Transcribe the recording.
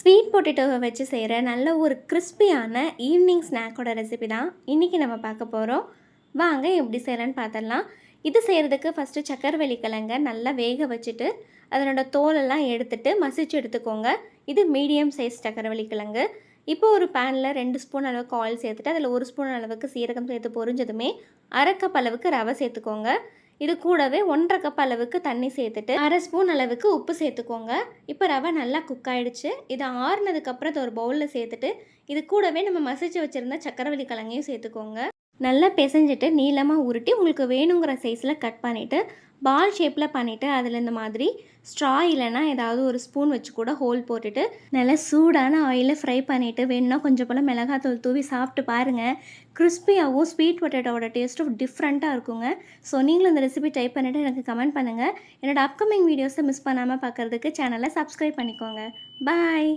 Sweet பொட்டேட்டோவை வச்சு செய்கிற நல்ல ஒரு கிறிஸ்பியான ஈவினிங் ஸ்நாக்கோட ரெசிபி தான் இன்றைக்கி நம்ம பார்க்க போகிறோம். வாங்க எப்படி செய்கிறேன்னு பார்த்துடலாம். இது செய்கிறதுக்கு ஃபஸ்ட்டு சக்கரவள்ளி கிழங்க நல்லா வேக வச்சுட்டு அதனோட தோலெல்லாம் எடுத்துட்டு மசிச்சு எடுத்துக்கோங்க. இது மீடியம் சைஸ் சக்கரவள்ளி கிழங்கு. இப்போ ஒரு பேனில் 2 ஸ்பூன் அளவுக்கு ஆயில் சேர்த்துட்டு அதில் 1 ஸ்பூன் அளவுக்கு சீரகம் சேர்த்து பொரிஞ்சதுமே 1/2 கப் அளவுக்கு ரவை சேர்த்துக்கோங்க. இது கூடவே 1/2 கப் அளவுக்கு தண்ணி சேர்த்துட்டு 1/2 ஸ்பூன் அளவுக்கு உப்பு சேர்த்துக்கோங்க. இப்போ ரவை நல்லா குக் ஆகிடுச்சு. இது ஆறுனதுக்கப்புறம் இது ஒரு பவுலில் சேர்த்துட்டு இது கூடவே நம்ம மசிச்சு வச்சுருந்த சக்கரவள்ளி கிழங்கையும் சேர்த்துக்கோங்க. நல்லா பிசைஞ்சிட்டு நீளமாக உருட்டி உங்களுக்கு வேணுங்கிற சைஸில் கட் பண்ணிவிட்டு பால் ஷேப்பில் பண்ணிவிட்டு அதில் இந்த மாதிரி ஸ்ட்ரா இல்லைன்னா ஏதாவது ஒரு ஸ்பூன் வச்சு கூட ஹோல் போட்டுட்டு நல்லா சூடான ஆயிலில் ஃப்ரை பண்ணிவிட்டு வேணும்னா கொஞ்சம் போல் மிளகாத்தூள் தூவி சாப்பிட்டு பாருங்கள். கிறிஸ்பியாகவும் ஸ்வீட் பொட்டேட்டோட டேஸ்ட்டும் டிஃப்ரெண்ட்டாக இருக்குங்க. ஸோ நீங்களும் இந்த ரெசிபி ட்ரை பண்ணிவிட்டு எனக்கு கமெண்ட் பண்ணுங்கள். என்னோடய அப்கமிங் வீடியோஸை மிஸ் பண்ணாமல் பார்க்குறதுக்கு சேனலை சப்ஸ்கிரைப் பண்ணிக்கோங்க. பாய்.